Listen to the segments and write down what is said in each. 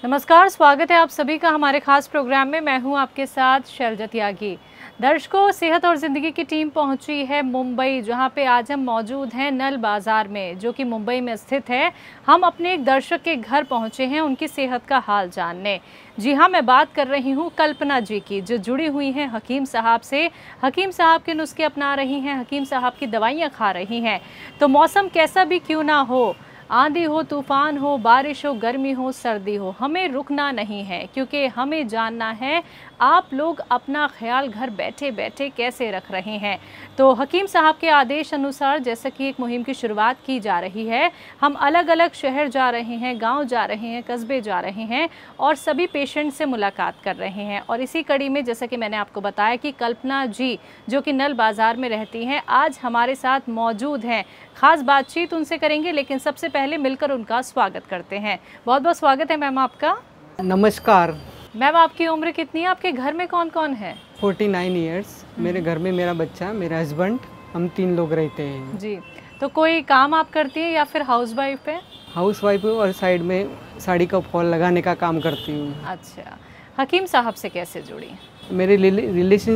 नमस्कार, स्वागत है आप सभी का हमारे खास प्रोग्राम में। मैं हूं आपके साथ शैलजा त्यागी। दर्शकों, सेहत और ज़िंदगी की टीम पहुंची है मुंबई, जहां पे आज हम मौजूद हैं नल बाज़ार में, जो कि मुंबई में स्थित है। हम अपने एक दर्शक के घर पहुंचे हैं उनकी सेहत का हाल जानने। जी हाँ, मैं बात कर रही हूं कल्पना जी की, जो जुड़ी हुई हैं हकीम साहब से। हकीम साहब के नुस्खे अपना रही हैं, हकीम साहब की दवाइयाँ खा रही हैं। तो मौसम कैसा भी क्यों ना हो, आंधी हो, तूफान हो, बारिश हो, गर्मी हो, सर्दी हो, हमें रुकना नहीं है, क्योंकि हमें जानना है आप लोग अपना ख्याल घर बैठे बैठे कैसे रख रहे हैं। तो हकीम साहब के आदेश अनुसार जैसा कि एक मुहिम की शुरुआत की जा रही है, हम अलग अलग शहर जा रहे हैं, गांव जा रहे हैं, कस्बे जा रहे हैं और सभी पेशेंट से मुलाकात कर रहे हैं। और इसी कड़ी में जैसा कि मैंने आपको बताया कि कल्पना जी, जो कि नल बाज़ार में रहती हैं, आज हमारे साथ मौजूद हैं। खास बातचीत उनसे करेंगे, लेकिन सबसे पहले मिलकर उनका स्वागत करते हैं। बहुत बहुत स्वागत है मैम आपका। नमस्कार। मैम, आपकी उम्र कितनी है? आपके घर में कौन कौन है? 49 ईयर्स। मेरे घर में मेरा बच्चा, मेरा हस्बैंड, हम 3 लोग रहते हैं जी। तो कोई काम आप करती हैं या फिर हाउस वाइफ है? हाउस वाइफ हूँ और साइड में साड़ी का फॉल लगाने का काम करती हूँ। अच्छा, हकीम साहब से कैसे जुड़ी? मेरे रिलेशन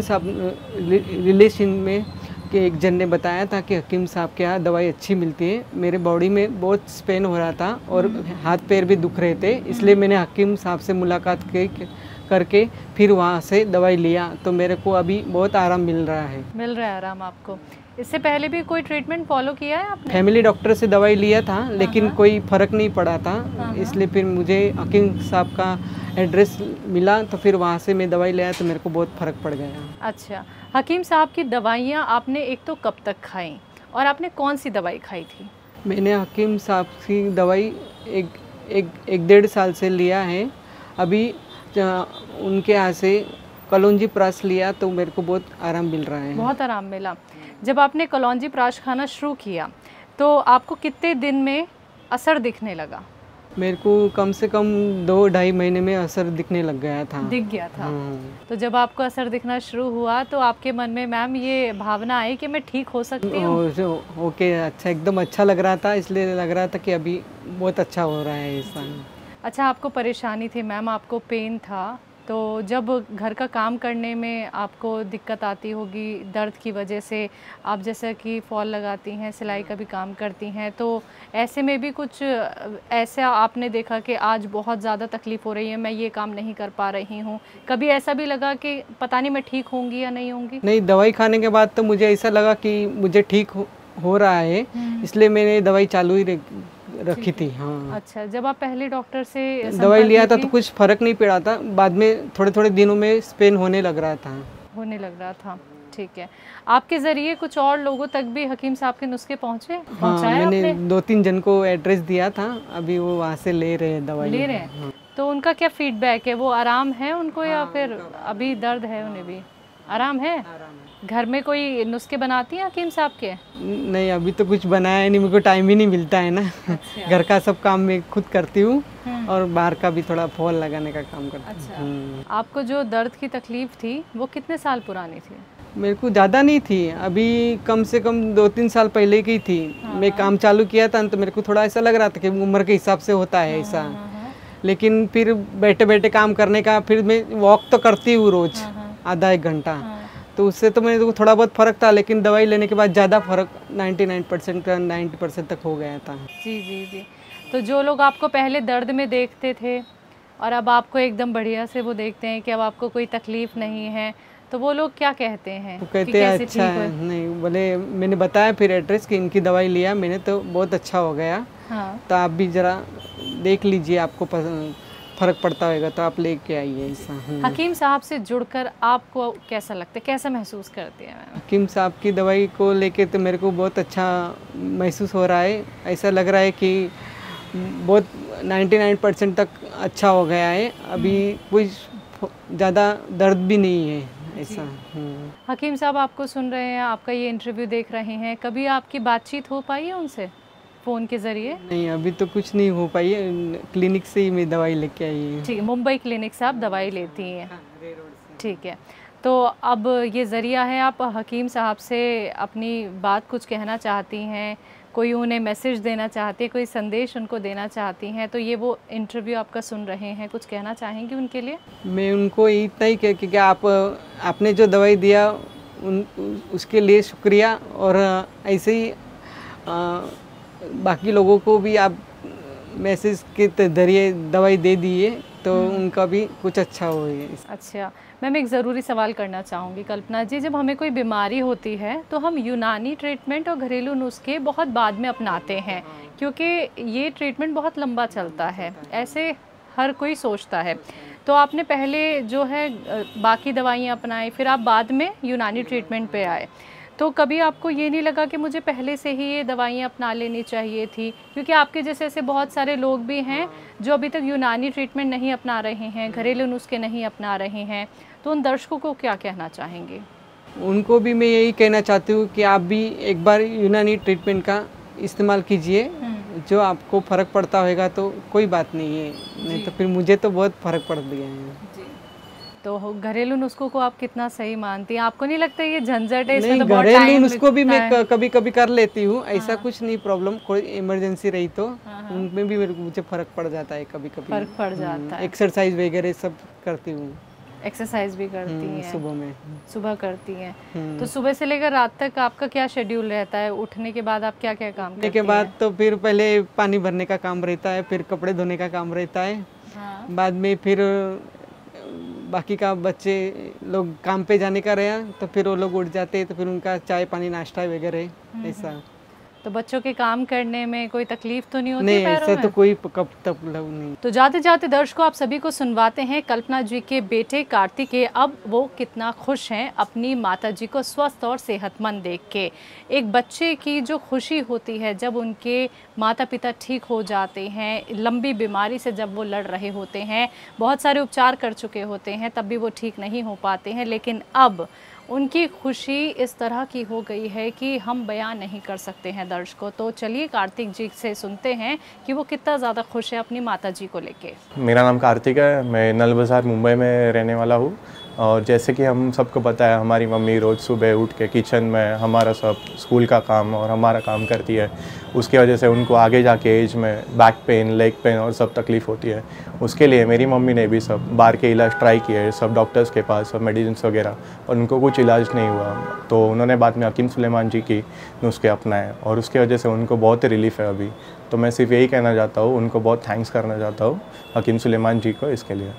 में कि एक जन ने बताया था कि हकीम साहब के यहाँ दवाई अच्छी मिलती है। मेरे बॉडी में बहुत स्पेन हो रहा था और हाथ पैर भी दुख रहे थे, इसलिए मैंने हकीम साहब से मुलाकात करके फिर वहाँ से दवाई लिया, तो मेरे को अभी बहुत आराम मिल रहा है। मिल रहा है आराम आपको? इससे पहले भी कोई ट्रीटमेंट फॉलो किया है आपने? फैमिली डॉक्टर से दवाई लिया था, लेकिन कोई फ़र्क नहीं पड़ा था, इसलिए फिर मुझे हकीम साहब का एड्रेस मिला, तो फिर वहाँ से मैं दवाई लिया तो मेरे को बहुत फ़र्क पड़ गया। अच्छा, हकीम साहब की दवाइयाँ आपने एक तो कब तक खाई और आपने कौन सी दवाई खाई थी? मैंने हकीम साहब की दवाई एक डेढ़ साल से लिया है। अभी उनके यहाँ से कलौंजी प्राश लिया तो मेरे को बहुत आराम मिल रहा है। बहुत आराम मिला। जब आपने कलौंजी प्राश खाना शुरू किया तो आपको कितने दिन में असर दिखने लगा? मेरे को कम से कम 2-2.5 महीने में असर दिखने लग गया था। दिख गया था। तो जब आपको असर दिखना शुरू हुआ तो आपके मन में मैम ये भावना आई कि मैं ठीक हो सकती हूँ? ओके, अच्छा, एकदम अच्छा लग रहा था, इसलिए लग रहा था कि अभी बहुत अच्छा हो रहा है ऐसा। अच्छा, आपको परेशानी थी मैम, आपको पेन था, तो जब घर का काम करने में आपको दिक्कत आती होगी दर्द की वजह से, आप जैसा कि फॉल लगाती हैं, सिलाई का भी काम करती हैं, तो ऐसे में भी कुछ ऐसा आपने देखा कि आज बहुत ज़्यादा तकलीफ़ हो रही है, मैं ये काम नहीं कर पा रही हूँ? कभी ऐसा भी लगा कि पता नहीं मैं ठीक होंगी या नहीं होंगी? नहीं, दवाई खाने के बाद तो मुझे ऐसा लगा कि मुझे ठीक हो रहा है, इसलिए मैंने दवाई चालू ही रखी थी। हाँ। अच्छा, जब आप पहले डॉक्टर से दवाई लिया था तो कुछ फर्क नहीं पड़ा था, बाद में थोड़े थोड़े दिनों में स्पेन होने लग रहा था। ठीक है। आपके ज़रिए कुछ और लोगों तक भी हकीम साहब के नुस्खे पहुँचे? हाँ, मैंने 2-3 जन को एड्रेस दिया था, अभी वो वहाँ से ले रहे हैं दवाई। ले रहे हैं? हाँ। तो उनका क्या फीडबैक है? वो आराम है उनको या फिर अभी दर्द है उन्हें भी? आराम है? घर में कोई नुस्खे बनाती हैं हकीम साहब के? नहीं, अभी तो कुछ बनाया नहीं, मेरे को टाइम ही नहीं मिलता है ना। अच्छा। घर का सब काम मैं खुद करती हूँ और बाहर का भी थोड़ा फॉल लगाने का काम करती हूँ। अच्छा। आपको जो दर्द की तकलीफ थी वो कितने साल पुरानी थी? मेरे को ज़्यादा नहीं थी, अभी कम से कम 2-3 साल पहले की थी। मैं काम चालू किया था तो मेरे को थोड़ा ऐसा लग रहा था कि उम्र के हिसाब से होता है ऐसा, लेकिन फिर बैठे बैठे काम करने का, फिर मैं वॉक तो करती हूँ रोज आधा 1 घंटा, तो उससे तो मेरे को थोड़ा बहुत फ़र्क था, लेकिन दवाई लेने के बाद ज़्यादा फ़र्क 99% का 90% तक हो गया था। जी जी जी। तो जो लोग आपको पहले दर्द में देखते थे और अब आपको एकदम बढ़िया से वो देखते हैं कि अब आपको कोई तकलीफ़ नहीं है, तो वो लोग क्या कहते हैं? वो कहते हैं अच्छा है। नहीं, बोले, मैंने बताया फिर एड्रेस कि इनकी दवाई लिया मैंने तो बहुत अच्छा हो गया। हाँ। तो आप भी ज़रा देख लीजिए, आपको फ़र्क पड़ता होगा तो आप लेके आइए ऐसा। हकीम साहब से जुड़कर आपको कैसा लगता है, कैसा महसूस करते हैं? हकीम साहब की दवाई को लेके तो मेरे को बहुत अच्छा महसूस हो रहा है, ऐसा लग रहा है कि बहुत 99% तक अच्छा हो गया है, अभी कुछ ज़्यादा दर्द भी नहीं है ऐसा। हकीम साहब आपको सुन रहे हैं, आपका ये इंटरव्यू देख रहे हैं, कभी आपकी बातचीत हो पाई है उनसे फ़ोन के ज़रिए? नहीं, अभी तो कुछ नहीं हो पाई है, क्लिनिक से ही मैं दवाई लेके आई हूँ। ठीक है, मुंबई क्लिनिक से आप दवाई लेती हैं? ठीक है, तो अब ये ज़रिया है, आप हकीम साहब से अपनी बात कुछ कहना चाहती हैं, कोई उन्हें मैसेज देना चाहते, कोई संदेश उनको देना चाहती हैं, तो ये वो इंटरव्यू आपका सुन रहे हैं, कुछ कहना चाहेंगी उनके लिए? मैं उनको इतना ही कह कि आपने जो दवाई दिया उसके लिए शुक्रिया, और ऐसे ही बाकी लोगों को भी आप मैसेज के जरिए दवाई दे दिए तो उनका भी कुछ अच्छा हो। अच्छा मैम, एक ज़रूरी सवाल करना चाहूँगी कल्पना जी, जब हमें कोई बीमारी होती है तो हम यूनानी ट्रीटमेंट और घरेलू नुस्खे बहुत बाद में अपनाते हैं, क्योंकि ये ट्रीटमेंट बहुत लंबा चलता है, ऐसे हर कोई सोचता है। तो आपने पहले जो है बाकी दवाइयाँ अपनाई, फिर आप बाद में यूनानी ट्रीटमेंट पे आए, तो कभी आपको ये नहीं लगा कि मुझे पहले से ही ये दवाइयाँ अपना लेनी चाहिए थी? क्योंकि आपके जैसे ऐसे बहुत सारे लोग भी हैं जो अभी तक यूनानी ट्रीटमेंट नहीं अपना रहे हैं, घरेलू नुस्खे नहीं अपना रहे हैं, तो उन दर्शकों को क्या कहना चाहेंगे? उनको भी मैं यही कहना चाहती हूँ कि आप भी एक बार यूनानी ट्रीटमेंट का इस्तेमाल कीजिए, जो आपको फ़र्क पड़ता होगा तो कोई बात नहीं है, नहीं तो फिर मुझे तो बहुत फ़र्क पड़ गया है। तो घरेलू नुस्खों को आप कितना सही मानती हैं? आपको नहीं लगता ये झंझट है? नहीं, तो घरेलू नुस्खों भी मैं कभी कभी कर लेती हूँ, ऐसा कुछ नहीं प्रॉब्लम, कोई इमरजेंसी रही तो उनमें भी मुझे फर्क पड़ जाता है, कभी कभी फर्क पड़ जाता है। एक्सरसाइज वगैरह सब करती हूँ। एक्सरसाइज भी करती हैं? सुबह करती हैं। तो सुबह से लेकर रात तक आपका क्या शेड्यूल रहता है? उठने के बाद आप क्या क्या काम करती हैं? के बाद तो फिर पहले पानी भरने का काम रहता है, फिर कपड़े धोने का काम रहता है, बाद में फिर बाकी का बच्चे लोग काम पे जाने का रहा तो फिर वो लोग उठ जाते हैं, तो फिर उनका चाय पानी नाश्ता वगैरह ऐसा। तो बच्चों के काम करने में कोई तकलीफ तो नहीं होती? नहीं, ऐसा तो कोई कब तक नहीं। तो जाते जाते दर्शकों आप सभी को सुनवाते हैं कल्पना जी के बेटे कार्तिक के, अब वो कितना खुश हैं अपनी माता जी को स्वस्थ और सेहतमंद देख के। एक बच्चे की जो खुशी होती है जब उनके माता पिता ठीक हो जाते हैं, लंबी बीमारी से जब वो लड़ रहे होते हैं, बहुत सारे उपचार कर चुके होते हैं, तब भी वो ठीक नहीं हो पाते हैं, लेकिन अब उनकी खुशी इस तरह की हो गई है कि हम बयान नहीं कर सकते हैं दर्शकों। तो चलिए कार्तिक जी से सुनते हैं कि वो कितना ज़्यादा खुश है अपनी माता जी को लेके। मेरा नाम कार्तिक है, मैं नल बाज़ार मुंबई में रहने वाला हूँ। और जैसे कि हम सबको पता है, हमारी मम्मी रोज़ सुबह उठ के किचन में हमारा सब स्कूल का काम और हमारा काम करती है। उसकी वजह से उनको आगे जाके एज में बैक पेन, लेग पेन और सब तकलीफ़ होती है। उसके लिए मेरी मम्मी ने भी सब बाहर के इलाज ट्राई किए, सब डॉक्टर्स के पास, सब मेडिसिन वगैरह, और उनको कुछ इलाज नहीं हुआ। तो उन्होंने बाद में हकीम सुलेमान जी की नुस्खे अपनाए और उसकी वजह से उनको बहुत रिलीफ़ है अभी। तो मैं सिर्फ यही कहना चाहता हूँ, उनको बहुत थैंक्स करना चाहता हूँ हकीम सुलेमान जी को इसके लिए।